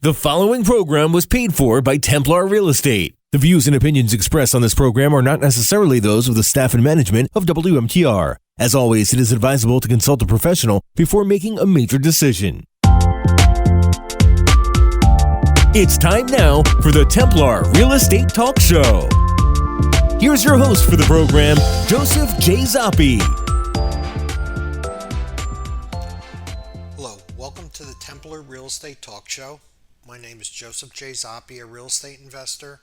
The following program was paid for by Templar Real Estate. The views and opinions expressed on this program are not necessarily those of the staff and management of WMTR. As always, it is advisable to consult a professional before making a major decision. It's time now for the Templar Real Estate Talk Show. Here's your host for the program, Joseph J. Zoppi. Hello, welcome to the Templar Real Estate Talk Show. My name is Joseph J. Zoppi, a real estate investor,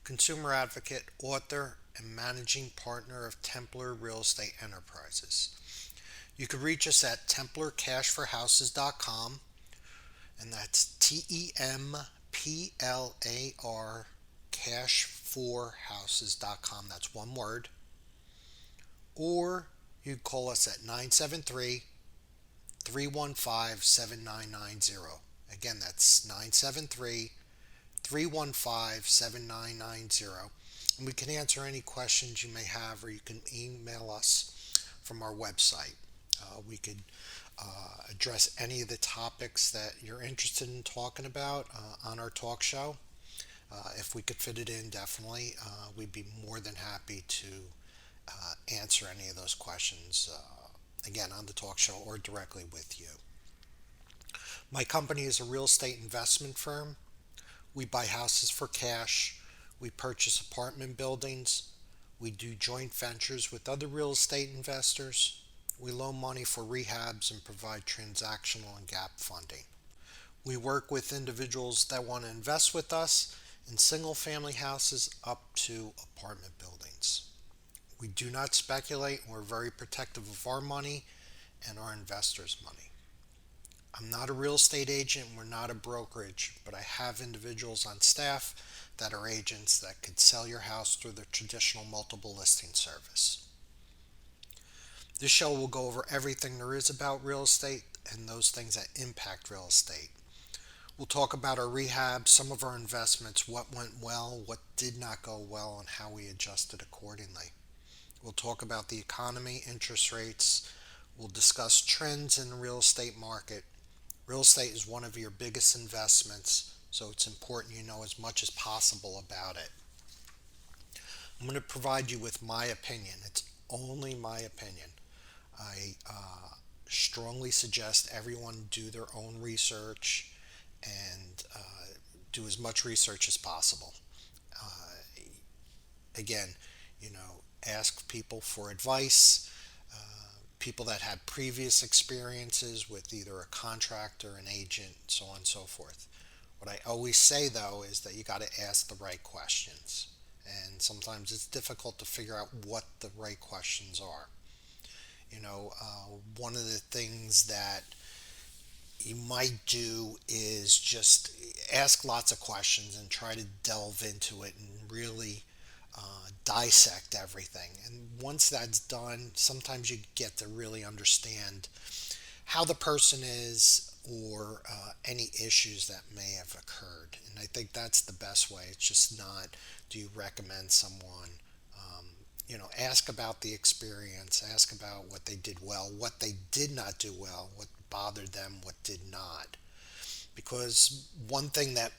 consumer advocate, author, and managing partner of Templar Real Estate Enterprises. You can reach us at templarcashforhouses.com, and that's TEMPLAR cashforhouses.com. That's one word. Or you can call us at 973-315-7990. Again, that's 973-315-7990. And we can answer any questions you may have, or you can email us from our website. We could address any of the topics that you're interested in talking about on our talk show. If we could fit it in, definitely. We'd be more than happy to answer any of those questions, again, on the talk show or directly with you. My company is a real estate investment firm. We buy houses for cash. We purchase apartment buildings. We do joint ventures with other real estate investors. We loan money for rehabs and provide transactional and gap funding. We work with individuals that want to invest with us in single-family houses up to apartment buildings. We do not speculate, and we're very protective of our money and our investors' money. I'm not a real estate agent, we're not a brokerage, but I have individuals on staff that are agents that could sell your house through the traditional multiple listing service. This show will go over everything there is about real estate and those things that impact real estate. We'll talk about our rehab, some of our investments, what went well, what did not go well, and how we adjusted accordingly. We'll talk about the economy, interest rates. We'll discuss trends in the real estate market. Real estate is one of your biggest investments, so it's important you know as much as possible about it. I'm going to provide you with my opinion. It's only my opinion. I strongly suggest everyone do their own research and do as much research as possible. Again, ask people for advice. People that had previous experiences with either a contractor, an agent, so on and so forth. What I always say, though, is that you got to ask the right questions. And sometimes it's difficult to figure out what the right questions are. One of the things that you might do is just ask lots of questions and try to delve into it and really dissect everything. And once that's done, sometimes you get to really understand how the person is or any issues that may have occurred. And I think that's the best way. It's just not, do you recommend someone? Ask about the experience, ask about what they did well, what they did not do well, what bothered them, what did not. Because one thing that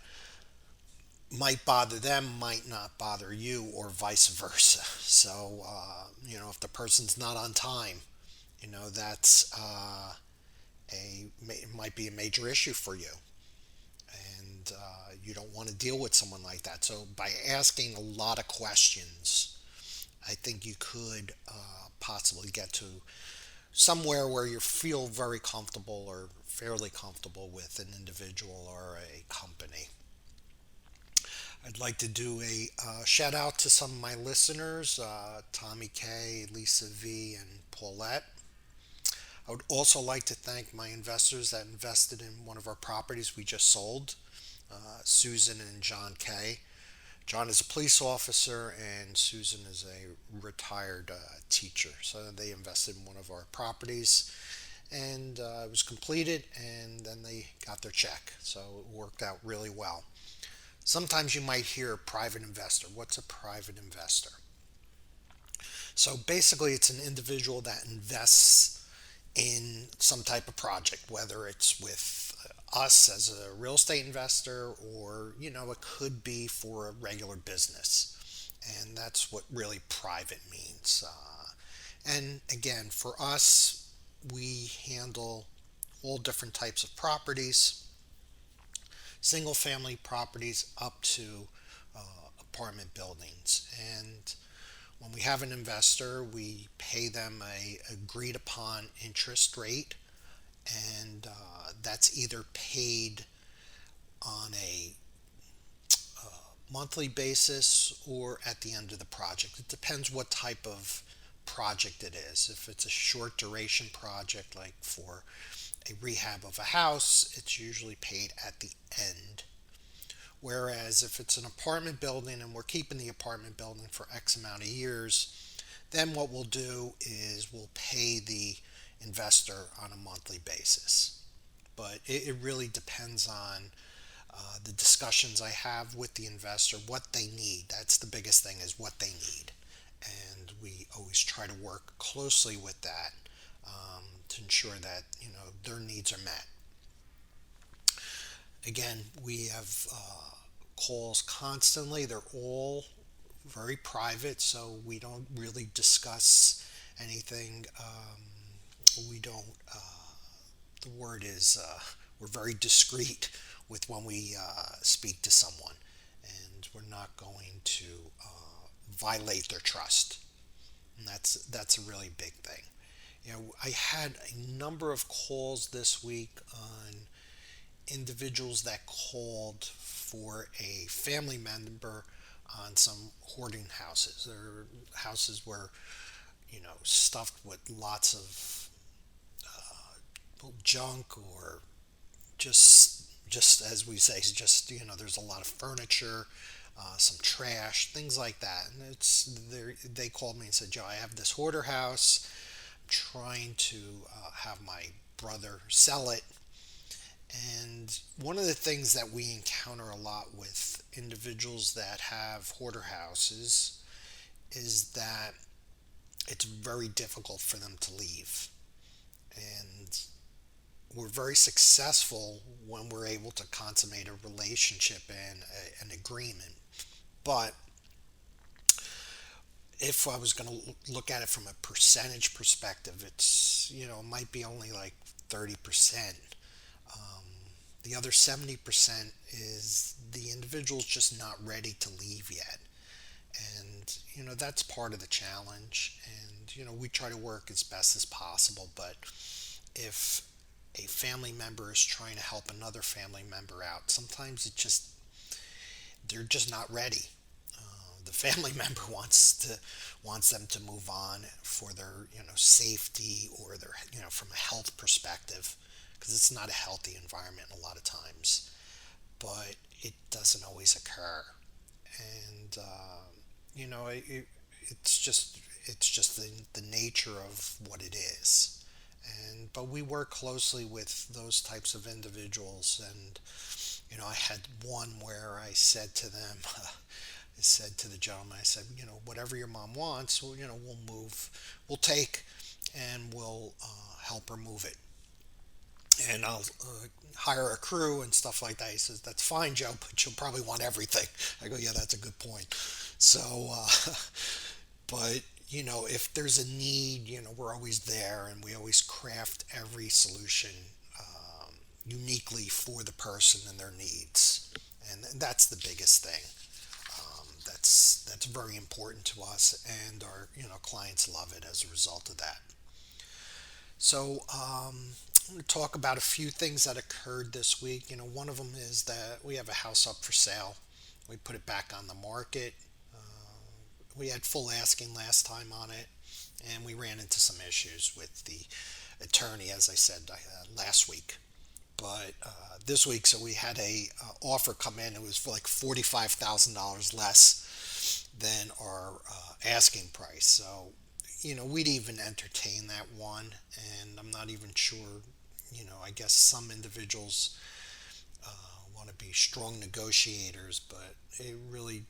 might bother them might not bother you, or vice versa. So, if the person's not on time, that's it might be a major issue for you, and you don't want to deal with someone like that. So, by asking a lot of questions, I think you could possibly get to somewhere where you feel very comfortable or fairly comfortable with an individual or a company. I'd like to do a shout out to some of my listeners, Tommy K, Lisa V, and Paulette. I would also like to thank my investors that invested in one of our properties we just sold, Susan and John K. John is a police officer and Susan is a retired teacher. So they invested in one of our properties, and it was completed, and then they got their check. So it worked out really well. Sometimes you might hear private investor. What's a private investor? So basically it's an individual that invests in some type of project, whether it's with us as a real estate investor, or it could be for a regular business. And that's what really private means. And again, for us, we handle all different types of properties, single family properties up to apartment buildings. And when we have an investor, we pay them a agreed upon interest rate, and that's either paid on a monthly basis or at the end of the project. It depends what type of project it is. If it's a short duration project, like for a rehab of a house, it's usually paid at the end. Whereas if it's an apartment building and we're keeping the apartment building for X amount of years, then what we'll do is we'll pay the investor on a monthly basis. But it really depends on the discussions I have with the investor, what they need. That's the biggest thing, is what they need. And we always try to work closely with that to ensure that their needs are met. Again, we have calls constantly. They're all very private, so we don't really discuss anything. We don't. The word is we're very discreet with when we speak to someone, and we're not going to violate their trust. And that's a really big thing. I had a number of calls this week on individuals that called for a family member on some hoarding houses. There are houses where, stuffed with lots of junk, or just as we say, just there's a lot of furniture, some trash, things like that. And they called me and said, Joe, I have this hoarder house. I'm trying to have my brother sell it. And one of the things that we encounter a lot with individuals that have hoarder houses is that it's very difficult for them to leave. And we're very successful when we're able to consummate a relationship and an agreement. But if I was going to look at it from a percentage perspective, it might be only like 30%. The other 70% is the individual's just not ready to leave yet. And, that's part of the challenge. And, we try to work as best as possible. But if a family member is trying to help another family member out, sometimes they're just not ready. The family member wants them to move on for their safety, or their from a health perspective, because it's not a healthy environment a lot of times, but it doesn't always occur. And it's just the nature of what it is. But we work closely with those types of individuals. And I had one where I said to them, I said to the gentleman, I said, whatever your mom wants, we'll move, we'll take, and we'll help her move it. And I'll hire a crew and stuff like that. He says, that's fine, Joe, but you'll probably want everything. I go, yeah, that's a good point. So, but, if there's a need, we're always there, and we always craft every solution uniquely for the person and their needs. And that's the biggest thing. That's very important to us, and our clients love it as a result of that. So I'm going to talk about a few things that occurred this week. One of them is that we have a house up for sale. We put it back on the market. We had full asking last time on it, and we ran into some issues with the attorney, as I said last week. But this week, so we had a offer come in. It was for like $45,000 less than our asking price. So, we'd even entertain that one, and I'm not even sure. I guess some individuals want to be strong negotiators, but it really,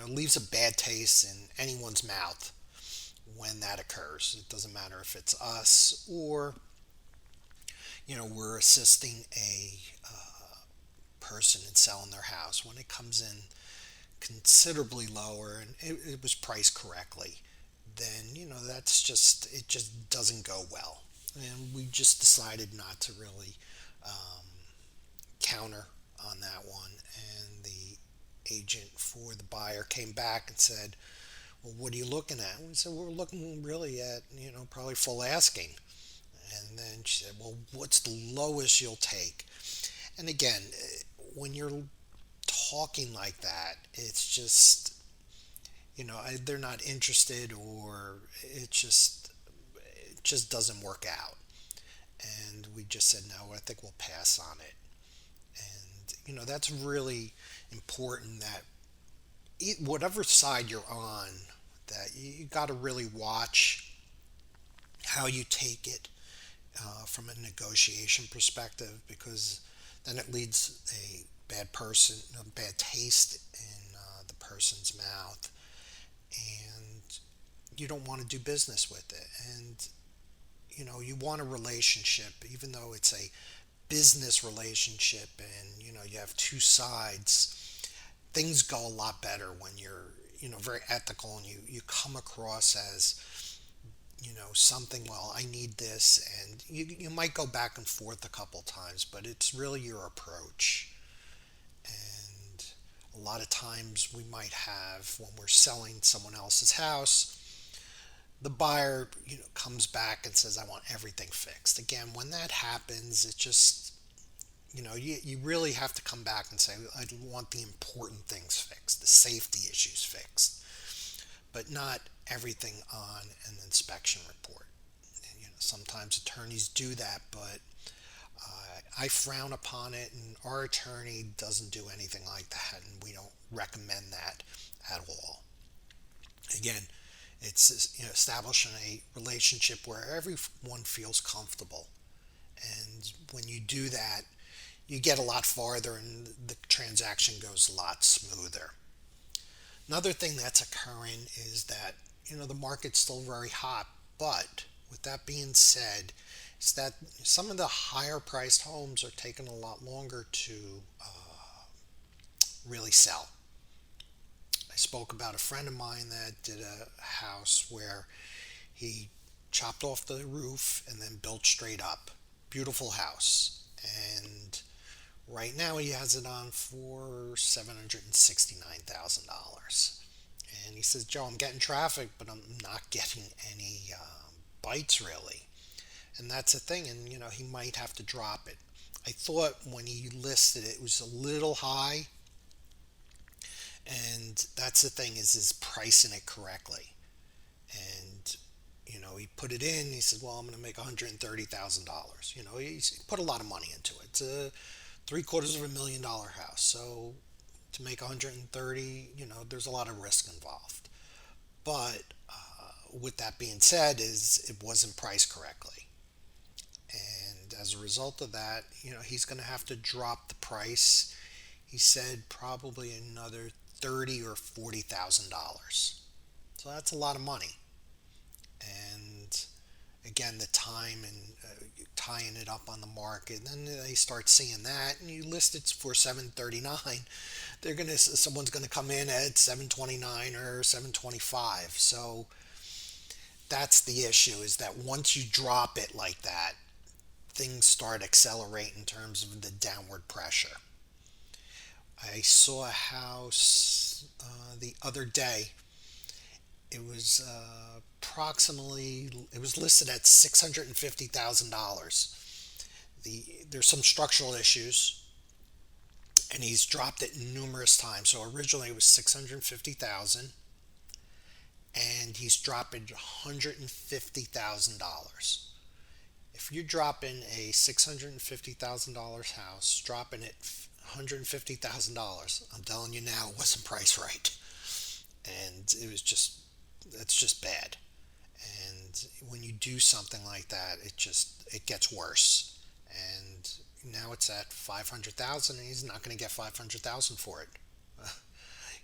leaves a bad taste in anyone's mouth when that occurs. It doesn't matter if it's us or we're assisting a person in selling their house. When it comes in considerably lower and it was priced correctly, then it just doesn't go well. And we just decided not to really um, counter on that one. And the agent for the buyer came back and said, well, what are you looking at? And we said, we're looking really at, probably full asking. And then she said, well, what's the lowest you'll take? And again, when you're talking like that, it's just, they're not interested, or it just doesn't work out. And we just said, no, I think we'll pass on it. And, that's really important, that whatever side you're on, that you got to really watch how you take it from a negotiation perspective, because then it leads a bad taste in the person's mouth, and you don't want to do business with it. And you want a relationship, even though it's a business relationship, and you have two sides. Things go a lot better when you're very ethical, and you come across as something, well, I need this, and you might go back and forth a couple times, but it's really your approach. And a lot of times we might have, when we're selling someone else's house, the buyer comes back and says, I want everything fixed. Again, when that happens, it just, you really have to come back and say, I want the important things fixed, the safety issues fixed, but not everything on an inspection report. And, sometimes attorneys do that, but I frown upon it, and our attorney doesn't do anything like that, and we don't recommend that at all. Again, it's establishing a relationship where everyone feels comfortable, and when you do that, you get a lot farther, and the transaction goes a lot smoother. Another thing that's occurring is that the market's still very hot, but with that being said, is that some of the higher priced homes are taking a lot longer to really sell. I spoke about a friend of mine that did a house where he chopped off the roof and then built straight up. Beautiful house. And right now he has it on for $769,000. And he says, Joe, I'm getting traffic, but I'm not getting any bites really. And that's a thing. And, he might have to drop it. I thought when he listed it, it was a little high. And that's the thing, is pricing it correctly. And, he put it in. He said, well, I'm going to make $130,000. He put a lot of money into it. It's a $750,000 house. So to make 130, there's a lot of risk involved. But with that being said, is it wasn't priced correctly, and as a result of that, he's going to have to drop the price. He said probably another $30,000 or $40,000. So that's a lot of money. And again, the time and tying it up on the market, then they start seeing that, and you list it for 739. Someone's gonna come in at 729 or 725. So that's the issue, is that once you drop it like that, things start accelerating in terms of the downward pressure. I saw a house the other day. It was it was listed at $650,000. There's some structural issues, and he's dropped it numerous times. So originally it was 650,000, and he's dropping $150,000. If you're dropping a $650,000 house, dropping it $150,000, I'm telling you now, it wasn't priced right, and that's just bad. And when you do something like that, it gets worse. And now it's at 500,000, and he's not going to get 500,000 for it.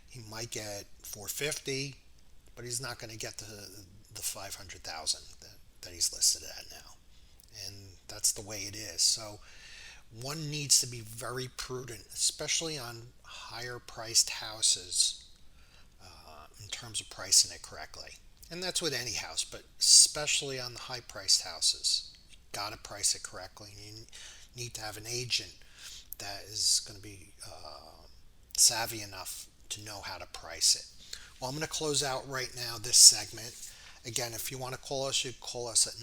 He might get 450, but he's not going to get the 500,000 that he's listed at now. And that's the way it is. So one needs to be very prudent, especially on higher priced houses, in terms of pricing it correctly. And that's with any house, but especially on the high priced houses. You gotta price it correctly. And you need to have an agent that is going to be savvy enough to know how to price it. Well, I'm going to close out right now this segment. Again, if you want to call us, you can call us at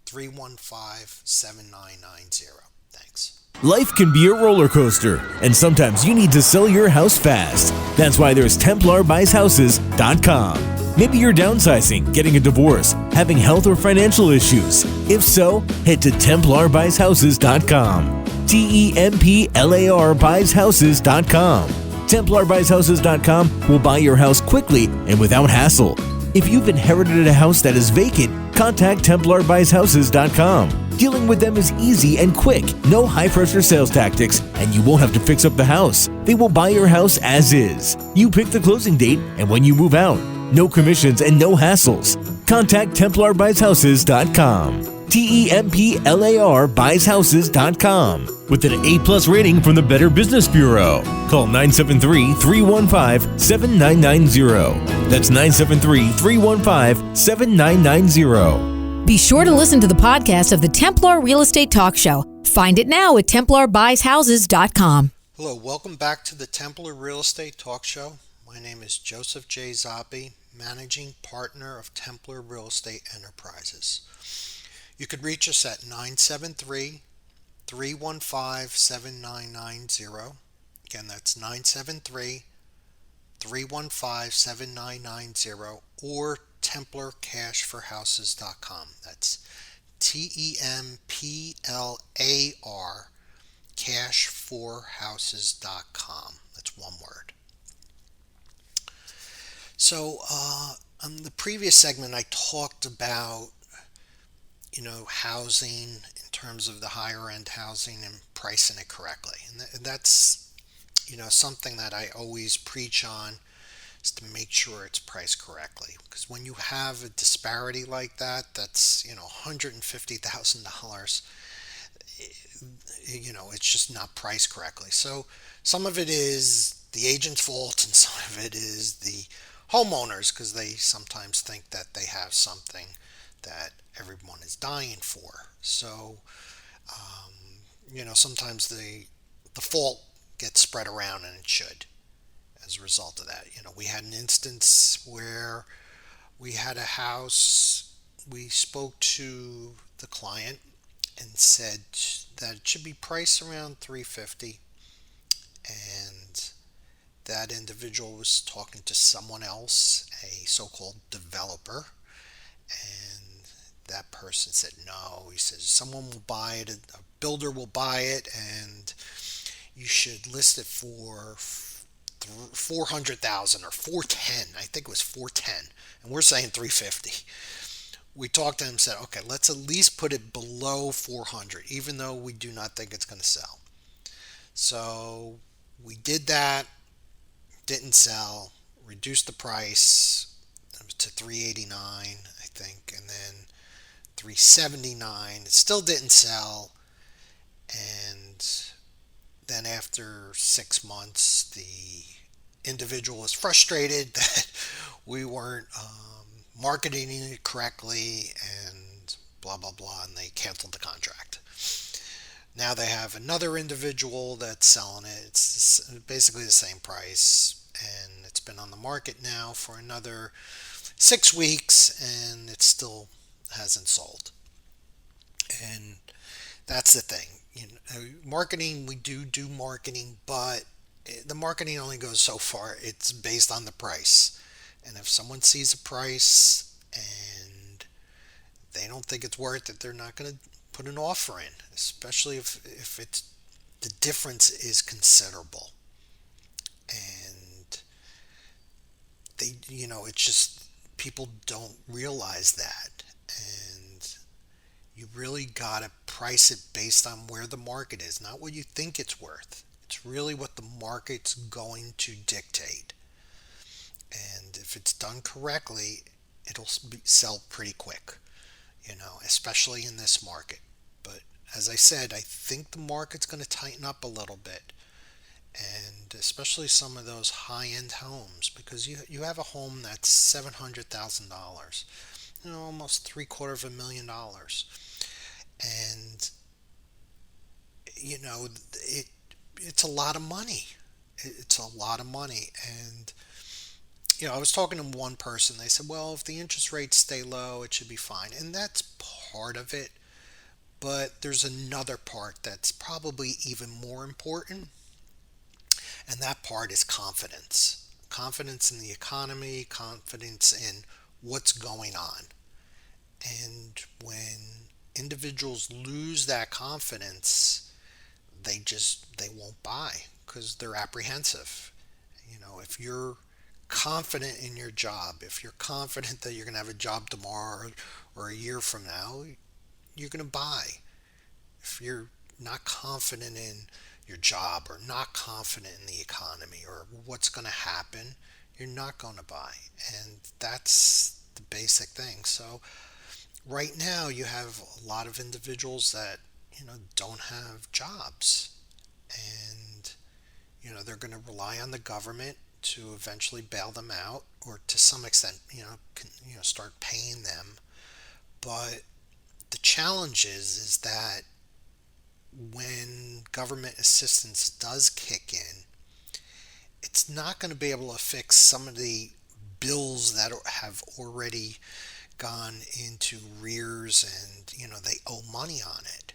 973-315-7990. Thanks. Life can be a roller coaster, and sometimes you need to sell your house fast. That's why there's TemplarBuysHouses.com. Maybe you're downsizing, getting a divorce, having health or financial issues. If so, head to TemplarBuysHouses.com. TEMPLAR BuysHouses.com. TemplarBuysHouses.com will buy your house quickly and without hassle. If you've inherited a house that is vacant, contact TemplarBuysHouses.com. Dealing with them is easy and quick. No high-pressure sales tactics, and you won't have to fix up the house. They will buy your house as is. You pick the closing date and when you move out. No commissions and no hassles. Contact TemplarBuysHouses.com. TEMPLAR BuysHouses.com with an A+ rating from the Better Business Bureau. Call 973-315-7990. That's 973-315-7990. Be sure to listen to the podcast of the Templar Real Estate Talk Show. Find it now at TemplarBuysHouses.com. Hello, welcome back to the Templar Real Estate Talk Show. My name is Joseph J. Zoppi, Managing Partner of Templar Real Estate Enterprises. You could reach us at 973-315-7990. Again, that's 973-315-7990 or TemplarCashForHouses.com. That's TEMPLAR cashforhouses.com. That's one word. So on the previous segment, I talked about housing in terms of the higher end housing and pricing it correctly. And that's, something that I always preach on, is to make sure it's priced correctly. Because when you have a disparity like that, that's, $150,000, it's just not priced correctly. So some of it is the agent's fault and some of it is the homeowners, because they sometimes think that they have something that everyone is dying for. So, sometimes the fault gets spread around, and it should, as a result of that. We had an instance where we had a house, we spoke to the client and said that it should be priced around $350, and that individual was talking to someone else, a so-called developer, and that person said no. He says someone will buy it, a builder will buy it, and you should list it for $400,000 or $410. I think it was $410, and we're saying $350. We talked to him and said, okay, let's at least put it below $400, even though we do not think it's going to sell. So we did that, didn't sell, reduced the price to $389, I think, and then $379. It still didn't sell, and then after 6 months, the individual was frustrated that we weren't marketing it correctly and blah blah blah, and they canceled the contract. Now they have another individual that's selling it. It's basically the same price, and it's been on the market now for another 6 weeks, and it still hasn't sold. And that's the thing. Marketing, we do marketing, but the marketing only goes so far. It's based on the price. And if someone sees a price and they don't think it's worth it, they're not going to put an offer in, especially if it's the difference is considerable. And they, it's just people don't realize that. And you really got to price it based on where the market is, not what you think it's worth. It's really what the market's going to dictate. And if it's done correctly, it'll sell pretty quick, especially in this market. But as I said, I think the market's going to tighten up a little bit, and especially some of those high-end homes, because you have a home that's $700,000, almost $750,000, and it it's a lot of money. It's a lot of money, and I was talking to one person. They said, well, if the interest rates stay low, it should be fine, and that's part of it. But there's another part that's probably even more important, and that part is confidence. Confidence in the economy, confidence in what's going on. And when individuals lose that confidence, they won't buy because they're apprehensive. If you're confident in your job, if you're confident that you're going to have a job tomorrow or a year from now, you're going to buy. If you're not confident in your job or not confident in the economy or what's going to happen, you're not going to buy. And that's the basic thing. So right now you have a lot of individuals that don't have jobs, and they're going to rely on the government to eventually bail them out, or to some extent start paying them. But the challenge is that when government assistance does kick in, it's not going to be able to fix some of the bills that have already gone into arrears, and they owe money on it.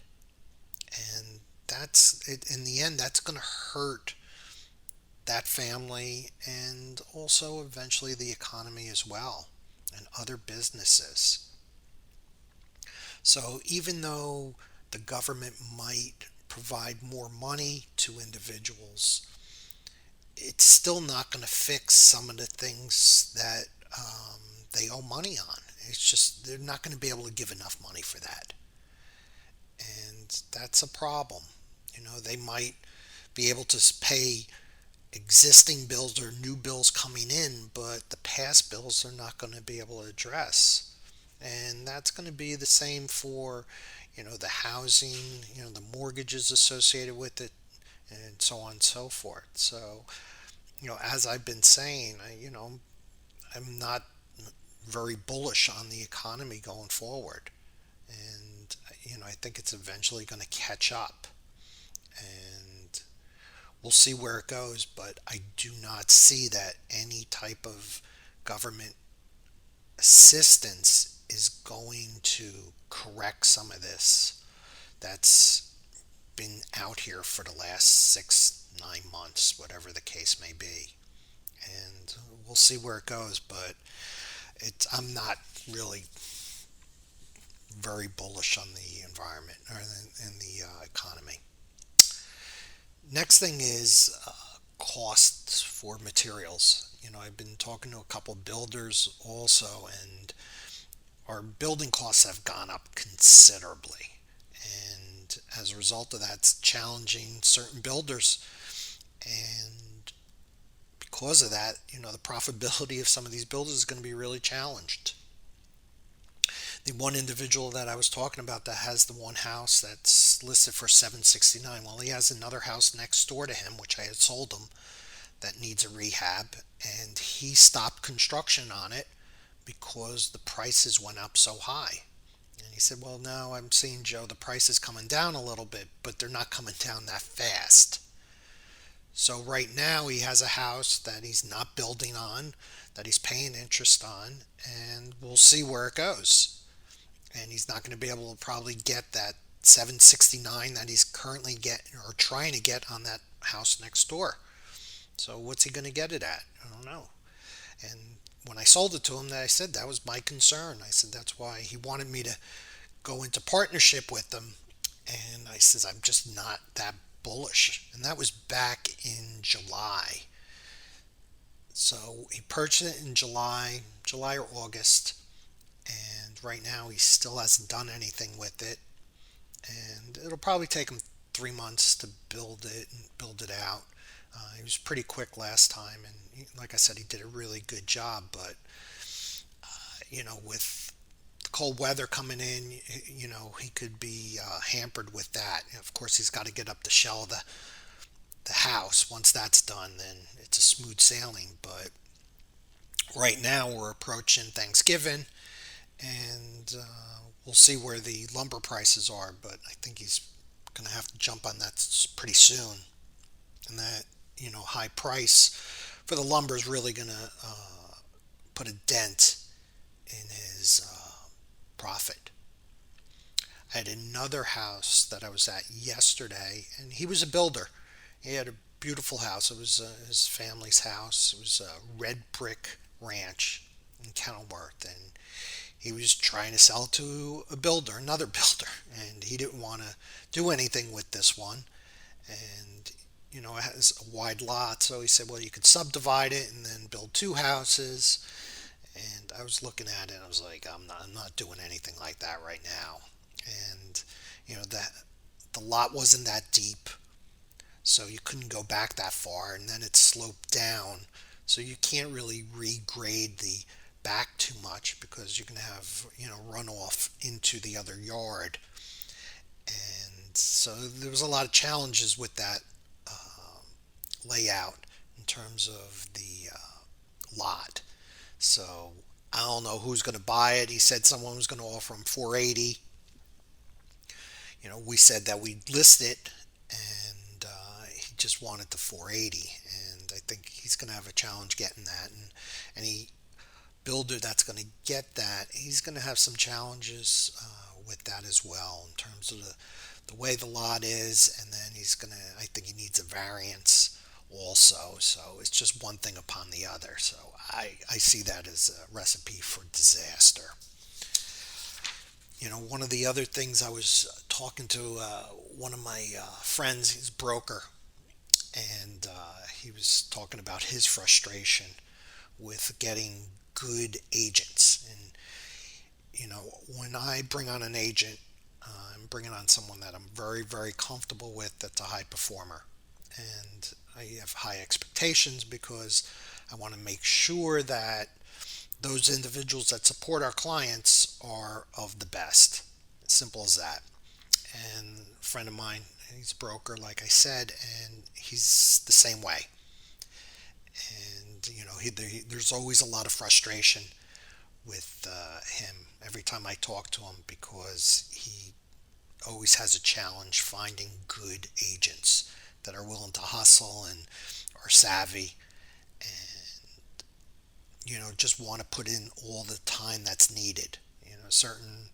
And that's it, in the end, that's going to hurt that family, and also eventually the economy as well, and other businesses. So even though the government might provide more money to individuals, it's still not going to fix some of the things that they owe money on. It's just they're not going to be able to give enough money for that. And that's a problem. They might be able to pay existing bills or new bills coming in, but the past bills they're not going to be able to address. And that's going to be the same for, the housing, the mortgages associated with it, and so on and so forth. So, as I've been saying, I'm not very bullish on the economy going forward. And, I think it's eventually going to catch up. And we'll see where it goes, but I do not see that any type of government assistance is going to correct some of this that's been out here for the last 6, 9 months, whatever the case may be. And we'll see where it goes, but I'm not really very bullish on the environment or in the economy. Next thing is costs for materials. I've been talking to a couple builders also, and our building costs have gone up considerably. And as a result of that, it's challenging certain builders. And because of that, the profitability of some of these builders is going to be really challenged. The one individual that I was talking about that has the one house that's listed for $769, well, he has another house next door to him, which I had sold him, that needs a rehab, and he stopped construction on it because the prices went up so high. And he said, well, now I'm seeing, Joe, the price is coming down a little bit, but they're not coming down that fast. So right now he has a house that he's not building on, that he's paying interest on, and we'll see where it goes. And he's not going to be able to probably get that $769 that he's currently getting or trying to get on that house next door. So what's he going to get it at? I don't know. And when I sold it to him, I said that was my concern. I said that's why he wanted me to go into partnership with them. And I says I'm just not that bullish. And that was back in July. So he purchased it in July or August. And right now he still hasn't done anything with it. And it'll probably take him 3 months to build it and build it out. He was pretty quick last time, and like I said, he did a really good job. But with the cold weather coming in, he could be hampered with that. Of course, he's got to get up the shell of the house. Once that's done, then it's a smooth sailing. But right now, we're approaching Thanksgiving, and we'll see where the lumber prices are. But I think he's going to have to jump on that pretty soon. And that, high price for the lumber is really going to put a dent in his profit. I had another house that I was at yesterday, and he was a builder. He had a beautiful house. It was his family's house. It was a red brick ranch in Kenilworth, and he was trying to sell it to another builder, and he didn't want to do anything with this one. And it has a wide lot, so he said, well, you could subdivide it and then build two houses. And I was looking at it, and I was like, I'm not doing anything like that right now. And that the lot wasn't that deep, so you couldn't go back that far, and then it sloped down, so you can't really regrade the back too much because you're going to have runoff into the other yard. And so there was a lot of challenges with that layout in terms of the lot. So I don't know who's going to buy it. He said someone was going to offer him $480. We said that we'd list it, and he just wanted the $480. And I think he's going to have a challenge getting that. And any builder that's going to get that, he's going to have some challenges with that as well in terms of the way the lot is. And then I think he needs a variance also. So it's just one thing upon the other. So I see that as a recipe for disaster. One of the other things, I was talking to one of my friends, he's a broker, and he was talking about his frustration with getting good agents. And when I bring on an agent, I'm bringing on someone that I'm very, very comfortable with, that's a high performer. And I have high expectations because I want to make sure that those individuals that support our clients are of the best. Simple as that. And a friend of mine, he's a broker, like I said, and he's the same way. And there's always a lot of frustration with him every time I talk to him, because he always has a challenge finding good agents that are willing to hustle and are savvy, and just want to put in all the time that's needed. Certain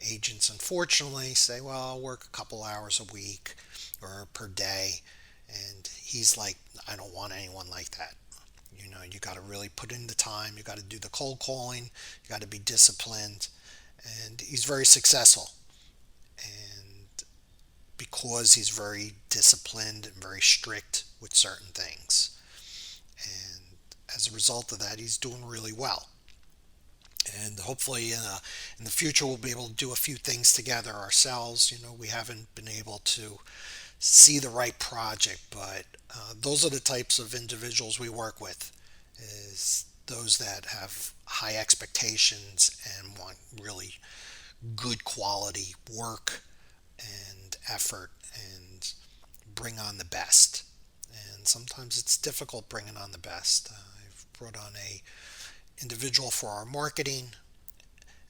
agents unfortunately say, well, I'll work a couple hours a week or per day, and he's like, I don't want anyone like that. You got to really put in the time. You got to do the cold calling. You got to be disciplined. And he's very successful. And because he's very disciplined and very strict with certain things. And as a result of that, he's doing really well. And hopefully in the future, we'll be able to do a few things together ourselves. We haven't been able to see the right project, but those are the types of individuals we work with, is those that have high expectations and want really good quality work and effort and bring on the best. And sometimes it's difficult bringing on the best. I've brought on a individual for our marketing,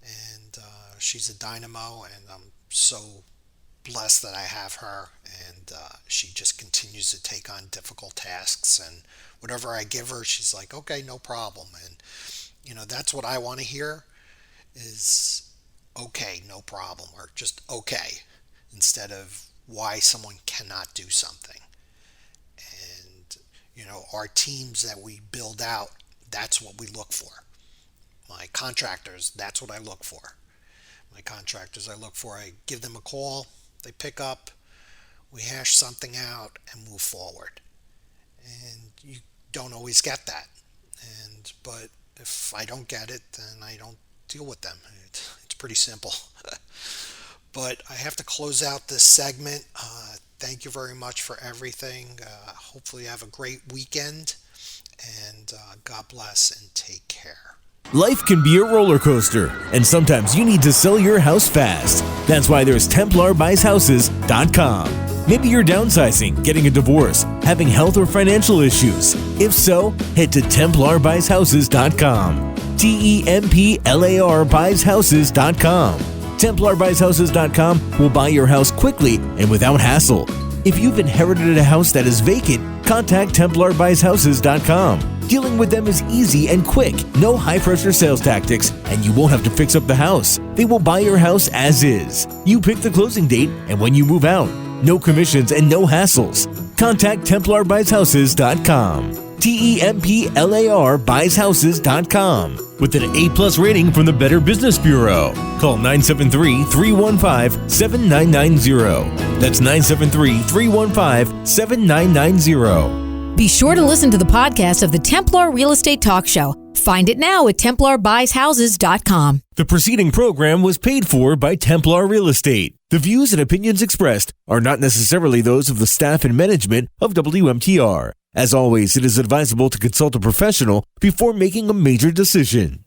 and she's a dynamo, and I'm so blessed that I have her, and she just continues to take on difficult tasks, and whatever I give her, she's like, okay, no problem. And that's what I want to hear, is okay, no problem, or just okay, instead of why someone cannot do something. And our teams that we build out, that's what we look for. My contractors, that's what I look for. I give them a call, they pick up, we hash something out and move forward. And you don't always get that. But if I don't get it, then I don't deal with them. It's pretty simple. But I have to close out this segment. Thank you very much for everything. Hopefully you have a great weekend, and God bless and take care. Life can be a roller coaster, and sometimes you need to sell your house fast. That's why there's TemplarBuysHouses.com. Maybe you're downsizing, getting a divorce, having health or financial issues. If so, head to TemplarBuysHouses.com. TemplarBuysHouses.com. TemplarBuysHouses.com will buy your house quickly and without hassle. If you've inherited a house that is vacant, contact TemplarBuysHouses.com. Dealing with them is easy and quick. No high-pressure sales tactics, and you won't have to fix up the house. They will buy your house as is. You pick the closing date and when you move out. No commissions and no hassles. Contact TemplarBuysHouses.com. TemplarBuysHouses.com. With an A+ rating from the Better Business Bureau. Call 973-315-7990. That's 973-315-7990. Be sure to listen to the podcast of the Templar Real Estate Talk Show. Find it now at TemplarBuysHouses.com. The preceding program was paid for by Templar Real Estate. The views and opinions expressed are not necessarily those of the staff and management of WMTR. As always, it is advisable to consult a professional before making a major decision.